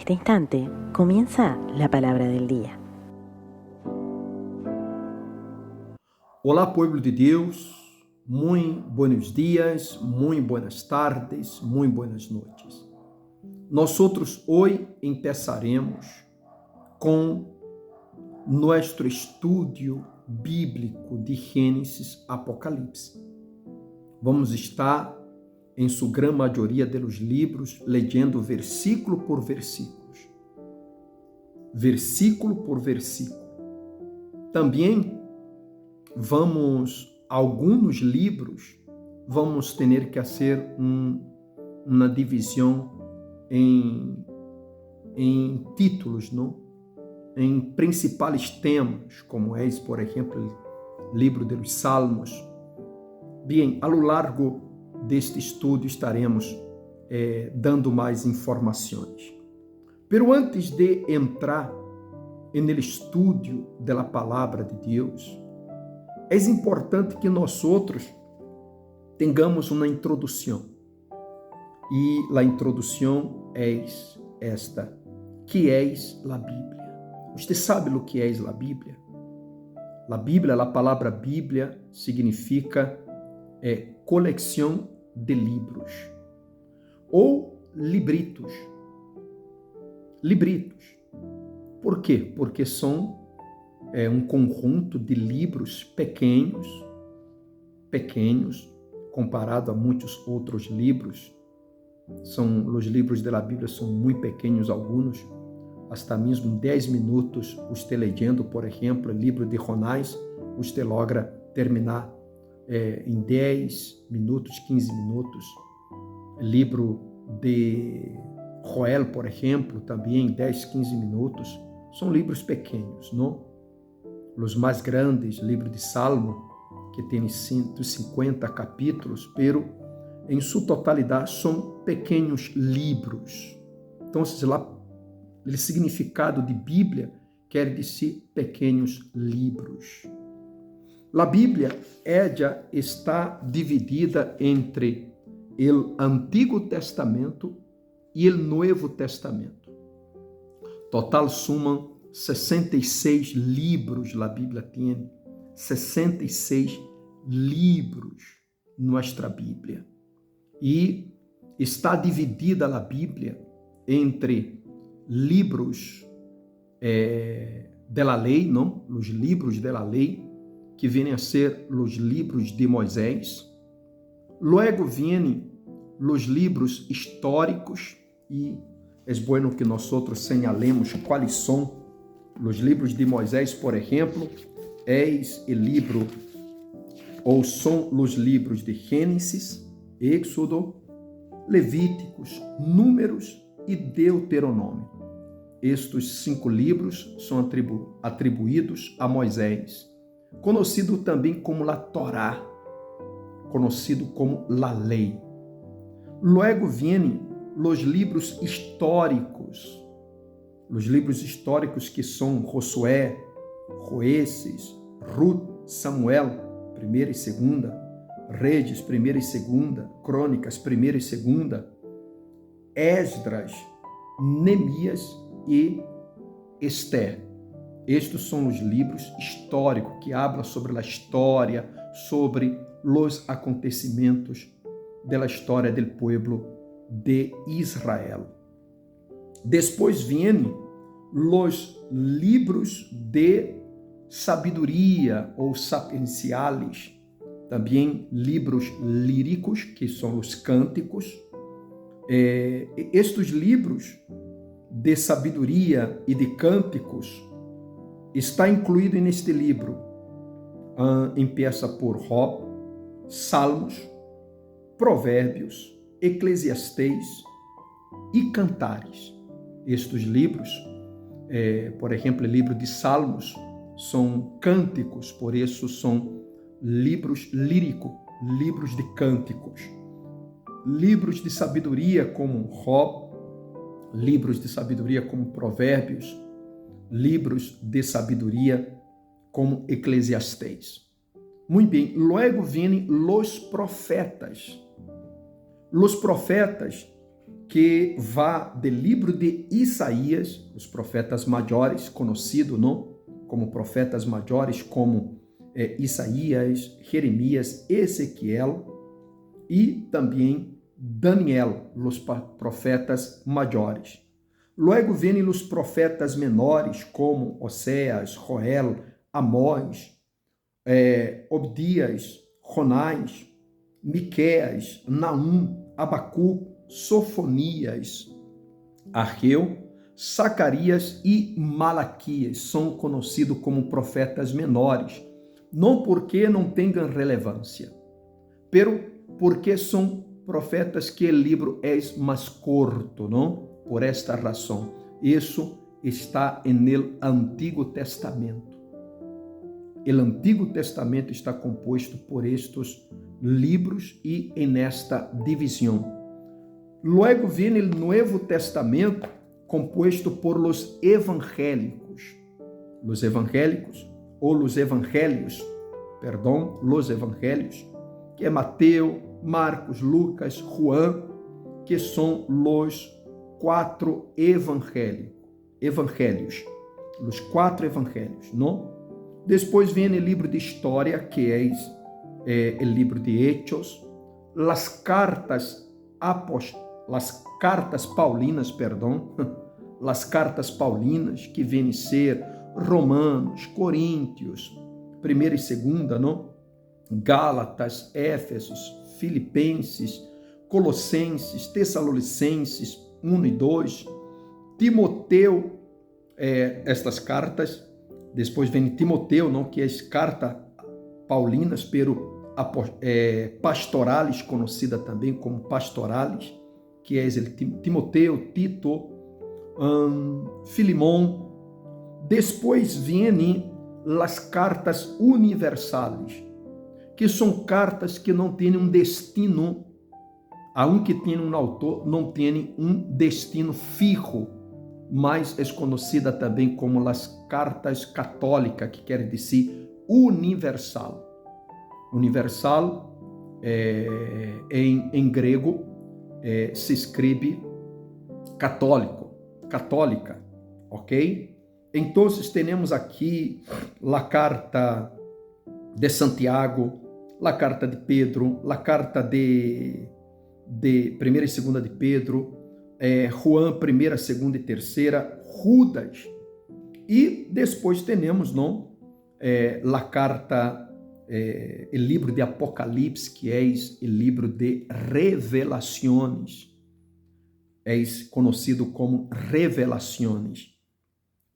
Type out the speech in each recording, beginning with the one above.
este instante comienza la palabra del día. Olá, povo de Deus, muito buenos dias, muito buenas tardes, muito buenas noites. Nós hoje empezaremos com nosso estudo bíblico de Gênesis Apocalipse. Vamos estar, em sua grande maioria dos livros, lendo versículo por versículo. Versículo por versículo. Também alguns livros, vamos ter que fazer uma divisão em títulos, não? Em principais temas, como é, por exemplo, o livro dos Salmos. Bem, ao largo deste estudo estaremos dando mais informações. Pero antes de entrar no estudo da palavra de Deus, é importante que nós tenhamos uma introdução. E a introdução é esta: que é a Bíblia? Você sabe o que é a Bíblia? A Bíblia, a palavra Bíblia, significa coleção de livros ou libritos. Libritos. Por quê? Porque são um conjunto de livros pequenos, comparado a muitos outros livros. Os livros da Bíblia são muito pequenos, alguns, hasta mesmo 10 minutos, você lendo, por exemplo, o livro de Jonás, você logra terminar em 10 minutos, 15 minutos. O livro de Joel, por exemplo, também em 10, 15 minutos. São livros pequenos, não? Os mais grandes, livro de Salmo, que tem 150 capítulos, pero em sua totalidade são pequenos livros. Então, o significado de Bíblia quer dizer pequenos livros. A Bíblia, ela está dividida entre o Antigo Testamento e o Novo Testamento. Total sumam 66 livros, a Bíblia tem 66 livros, nossa Bíblia. E está dividida a Bíblia entre livros da lei, não? Os livros da lei, que vêm a ser os livros de Moisés. Luego vêm os livros históricos, e é bom que nós señalemos quais são os livros de Moisés, por exemplo. Eis o livro, ou são os livros de Gênesis, Êxodo, Levíticos, Números e Deuteronômio. Estes 5 livros são atribuídos a Moisés, conhecido também como a Torá, conhecido como a lei. Luego vêm os livros históricos que são Josué, Jueces, Ruth, Samuel, 1ª e 2ª, Reis, 1ª e 2ª, Crônicas, 1ª e 2ª, Esdras, Neemias e Esther. Estes são os livros históricos que falam sobre a história, sobre os acontecimentos da história do povo de Israel. Depois vêm os livros de sabedoria ou sapienciales, também livros líricos, que são os cânticos. Estes livros de sabedoria e de cânticos está incluído neste livro. Empieza por Job, Salmos, Provérbios, Eclesiastés e Cantares. Estes livros, por exemplo, o livro de Salmos, são cânticos, por isso são livros líricos, livros de cânticos. Livros de sabedoria como Job, livros de sabedoria como Provérbios, livros de sabedoria como Eclesiastés. Muito bem, logo vêm os profetas. Os profetas que vai do livro de Isaías, os profetas maiores, conhecido, não? Como profetas maiores, como Isaías, Jeremias, Ezequiel e também Daniel, os profetas maiores. Logo vêm os profetas menores, como Oséias, Joel, Amós, Obdias, Jonás, Miqueias, Naum, Abacuque, Sofonias, Ageu, Zacarias e Malaquias são conhecidos como profetas menores, não porque não tenham relevância, pero porque são profetas que o livro é mais curto, não? Por esta razão, isso está no Antigo Testamento. O Antigo Testamento está composto por estes livros e nesta divisão. Logo vem o Novo Testamento composto por los evangélicos. Los evangélicos, los evangelhos, que é Mateus, Marcos, Lucas, João, que são os 4 evangelhos, os 4 evangelhos, não? Depois vem o livro de história, que é o livro de Hechos, as cartas paulinas, as cartas paulinas, que vêm ser Romanos, Coríntios, 1ª e 2ª, não? Gálatas, Éfesos, Filipenses, Colossenses, Tessalonicenses, 1 e 2, Timoteu, estas cartas. Depois vem Timoteu, não, que é carta paulinas, pero pastorales, conhecida também como pastorales, que é Timoteu, Tito, Filimão. Depois vêm as cartas universales, que são cartas que não têm um destino, aunque tenham um autor, não têm um destino fijo, mas é conhecida também como as cartas católicas, que quer dizer universal. Universal, em grego, se escreve católica, ok? Então, temos aqui a carta de Santiago, a carta de Pedro, a carta de 1ª e 2ª de Pedro, João, 1ª, 2ª e 3ª, Judas. E depois temos, não, a carta, o livro de Apocalipse, que é o livro de revelações, é conhecido como revelações.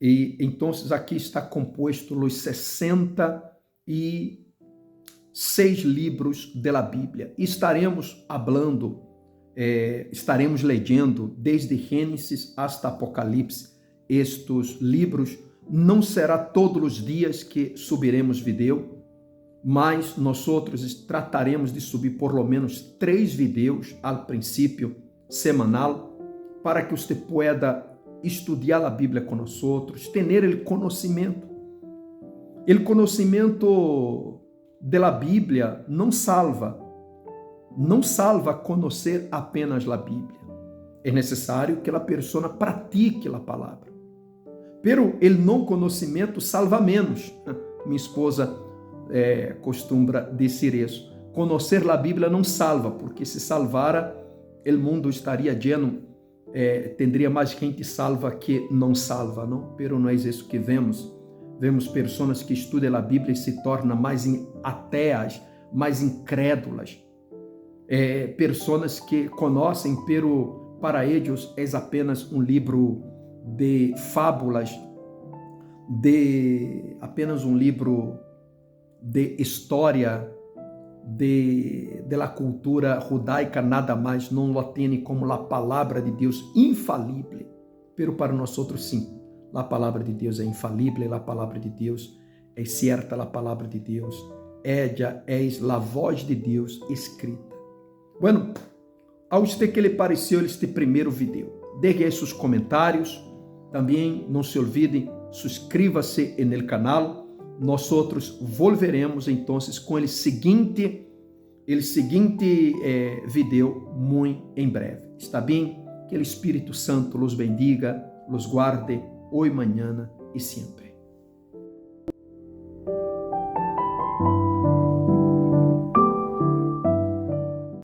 E então aqui está composto os 66 livros da Bíblia. E estaremos lendo desde Gênesis hasta Apocalipse estes livros. Não será todos os dias que subiremos vídeo, mas nós trataremos de subir por lo menos 3 vídeos ao princípio semanal, para que você pueda estudar a Bíblia com nós, ter o conhecimento. O conhecimento da Bíblia não salva conhecer apenas a Bíblia. É necessário que a pessoa pratique a palavra. Pero o não conhecimento salva menos. Minha esposa costuma dizer isso. Conhecer a Bíblia não salva, porque se salvara, o mundo estaria lleno, teria mais gente salva que não salva, não? Pero não é isso que vemos. Vemos pessoas que estudam a Bíblia e se tornam mais ateas, mais incrédulas. Pessoas que conhecem, pero para eles é apenas um livro de fábulas, apenas um livro de história da cultura judaica, nada mais, não lo tem como a palavra de Deus infalível. Pero para nós sim, a palavra de Deus é infalível, a palavra de Deus é certa, a palavra de Deus ella é a voz de Deus escrita. Bueno, a você que lhe pareceu este primeiro vídeo, deixe aí seus comentários. Também não se olvide, suscríbase no canal. Nós volveremos então com o seguinte vídeo muito em breve. Está bem? Que o Espírito Santo los bendiga, los guarde hoje, mañana e sempre.